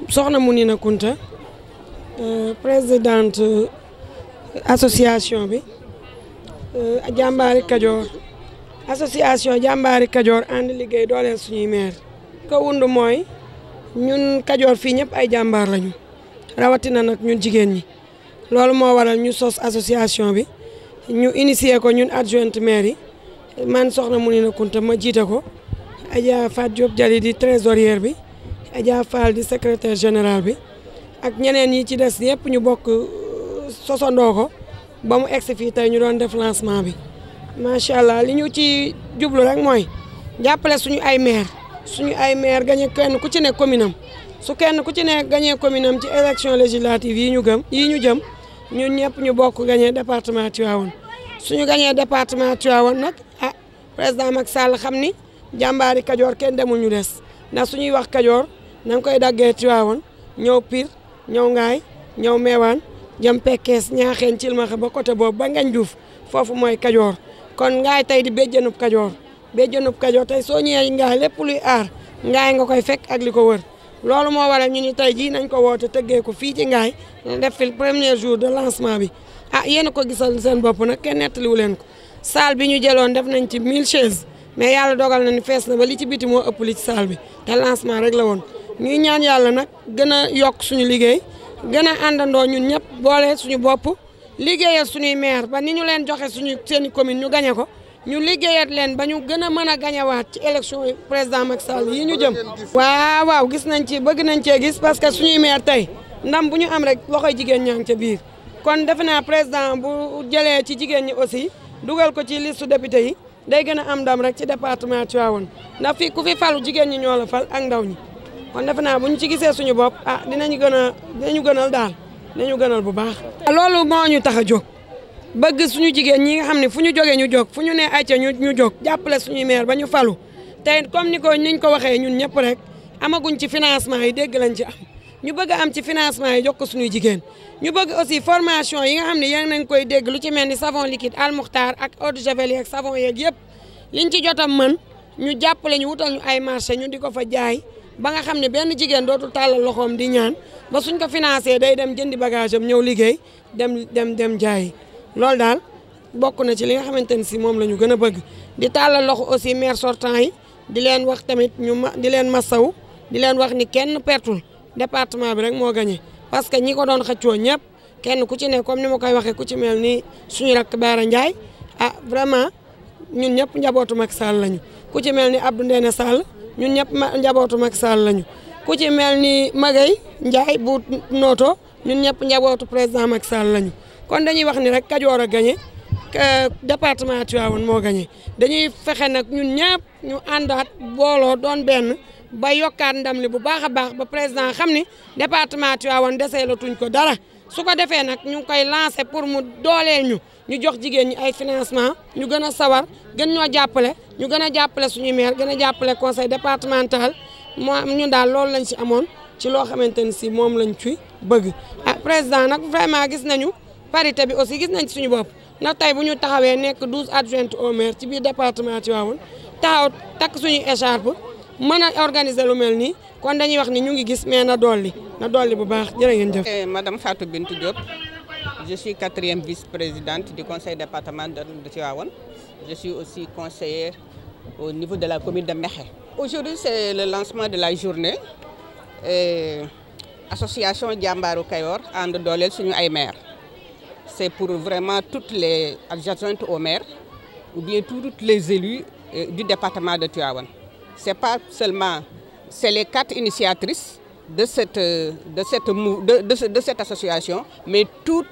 soxna Mounina Kunta présidente association bi jàmbaari Kajoor association jàmbaari Kajoor ànd liggéey dooleel suñuy maire ko wund mooy ñun Kajoor fii ñëpp ay jàmbaar lañu rawatina nag ñun jigéen ñi loolu moo waral ñu sos association bi ñu initié ko ñun adjointe maire yi man soxna Mounina Kunta ma jiite ko Adja Fatou Diop Jali di trésorière bi Adja Fall di secrétaire général bi ak ñeneen yi ci des yëpp ñu bokk sosandoo ko ba mu egsi fii tey ñu doon def lancement bi macha allah li ñu ci jublu rek mooy jàppale suñu ay maire gagné kenn ku ci ne commune am su kenn ku ci ne gagné commune am ci élection législative yi ñu jëm ñun ñëpp ñu bokk gagné département Tivaouane suñu gagné département Tivaouane nag président Macky Sall xam ni jàmbaari Kajoor kenn demul ñu des ndax suñuy wax Kajoor na nga koy daggee Tivaouane ñëw Pire ñëw Ngaay ñëw Meewaan jëm Pekkees Ñaaxeen Cilmaxa ba côté boobu ba Ngañ Juuf foofu mooy Kajoor kon Ngaay tey di béjjënub Kajoor tey soo ñëwee Ngaay lépp luy aar Ngaay nga koy fekk ak li ko wër loolu moo waral ñu ni tey jii nañ ko woote tëggee ko fii ci Ngaay def fi premier jour de lancement bi yéen a ko gisal seen bopp nag kenn nettaliwu leen ko salle bi ñu jëloon def nañ ci 1000 chaises mais yàlla dogal na ni fees na ba li ci biti moo ëpp li ci salle bi te lancement rek la woon ñuy ñaan yàlla nag gën a yokk suñu liggéey gën a àndandoo ñun ñëpp boole suñu bopp liggéeyal suñuy maire ba ni ñu leen joxe seeni commune ñu gañe ko ñu liggéeyat leen ba ñu gën a mën a gañewaat ci élection président Macky Sall yi ñu jëm. waaw gis nañ ci bëgg nañ cee gis parce que suñuy maire tey ndam bu ñu am rek loxoy jigéen ñaa ngi ca biir kon defe naa président bu jëlee ci jigéen ñi aussi dugal ko ci liste député yi day gën a am ndam rek ci département Tivaouane ndax fii ku fi falu jigéen ñi ñoo la fal ak ndaw ñi. kon defe naa bu ñu ci gisee suñu bopp dinañu gënal daal dinañu gënal bu baax. loolu moo ñu tax a jóg bëgg suñu jigéen ñi nga xam ne fu ñu jógee ñu jóg fu ñu nee ayca ñu jóg jàppale suñuy maire ba ñu falu te comme niñ ko waxee ñun ñëpp rek amaguñ ci financement yi dégg lañ ci am ñu bëgg am ci financement yi jox ko suñuy jigéen ñu bëgg aussi formation yi nga xam ne yéen nañ koy dégg lu ci mel ni savon liquide almuxtaar ak eau de javel yeeg savon yeeg yëpp liñ ci jotam mën ñu jàppale ñu wutal ñu ay marché ñu di ko fa jaay. ba nga xam ne benn jigéen dootul tàllal loxoom di ñaan ba suñ ko financé day dem jëndi bagage am ñëw liggéey dem jaayi loolu daal bokk na ci li nga xamante ne si moom la ñu gën a bëgg di tàllal loxo aussi maire sortant yi di leen wax tamit di leen masaw di leen wax ni kenn pertul département bi rek moo gagné parce que ñi ko doon xëccoo ñëpp kenn ku ci ne comme ni ma koy waxee ku ci mel ni suñu rakk Baara Ndiaye vraiment ñun ñëpp njabootu Macky Sall lañu ku ci mel ni Abdou Ndéné Sall ñun ñëpp njabootu Macky Sall lañu ku ci mel ni Magay Ndiaye bu Noto ñun ñëpp njabootu président Macky Sall lañu kon dañuy wax ni rek Kajoor a gagné département Tivaouane moo gagné dañuy fexe nag ñun ñëpp ñu àndaat booloo doon benn ba yokkaat ndam li bu baax a baax ba président xam ni département Tivaouane desee la tuñ ko dara su ko defee nag ñu ngi koy lancé pour mu dooleel ñu jox jigéen ñi ay financement ñu gën a sawar gën ñoo jàppale ñu gën a jàppale suñu maire gën a jàppale conseil départemental ñun daal loolu lañ ci amoon ci loo xamante ni si moom lañ ci bëgg président nag vraiment gis nañu parité bi aussi gis nañ ci suñu bopp ndax tey bu ñu taxawee nekk 12 adjointes au maire ci biir département Tivaouane taxaw takk suñu écharpe mën a organiser lu mel nii kon dañuy wax ni ñu ngi gis mais na dolli bu baax jërë ngeen jëf. Madame Fatou Bintou Diop, je suis 4e vice-présidente du conseil départemental de Tivaouane. Je suis aussi conseillère au niveau de la commune de Mékhé. Aujourd'hui, c'est le lancement de la journée association Jàmbaaru Kajoor ànd dooleel suñu ay maire. C'est pour vraiment toutes les adjointes au maire ou bien tous les élus du département de Tivaouane. C'est pas seulement, c'est les 4 initiatrices de cette association, mais tous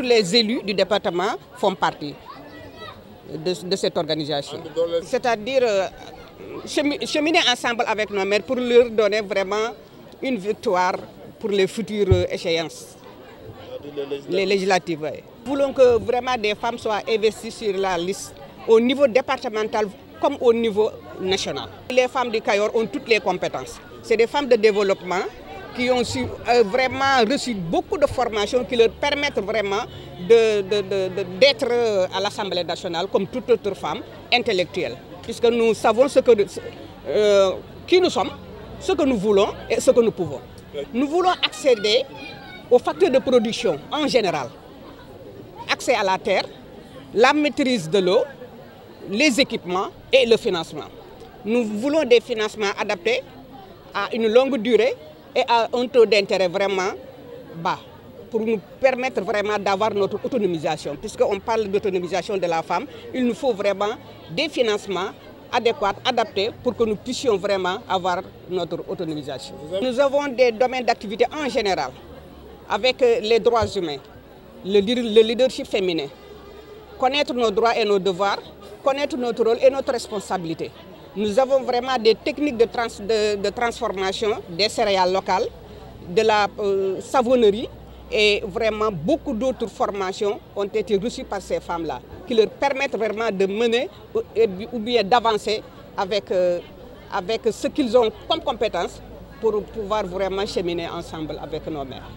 les élus du département font partie de cette organisation. C'est-à-dire cheminer ensemble avec nos maires pour leur donner vraiment une victoire pour les futures échéances, les législatives. Nous voulons que vraiment des femmes soient investies sur la liste au niveau départemental comme au niveau national. Les femmes du Kajoor ont toutes les compétences. C'est des femmes de développement qui ont vraiment reçu beaucoup de formations qui leur permettent vraiment d'être à l'Assemblée nationale comme toute autre femme intellectuelle. Puisque nous savons qui nous sommes, ce que nous voulons et ce que nous pouvons. Nous voulons accéder aux facteurs de production en général. Accès à la terre, la maîtrise de l'eau, les équipements et le financement. Nous voulons des financements adaptés à une longue durée et à un taux d'intérêt vraiment bas pour nous permettre vraiment d'avoir notre autonomisation. Puisqu'on parle d'autonomisation de la femme, il nous faut vraiment des financements adéquats, adaptés pour que nous puissions vraiment avoir notre autonomisation. Nous avons des domaines d'activité en général avec les droits humains, le leadership féminin, connaître nos droits et nos devoirs, connaître notre rôle et notre responsabilité. Nous avons vraiment des techniques de transformation des céréales locales, de la savonnerie et vraiment beaucoup d'autres formations ont été reçues par ces femmes-là qui leur permettent vraiment de mener ou bien d'avancer avec ce qu'ils ont comme compétences pour pouvoir vraiment cheminer ensemble avec nos mères.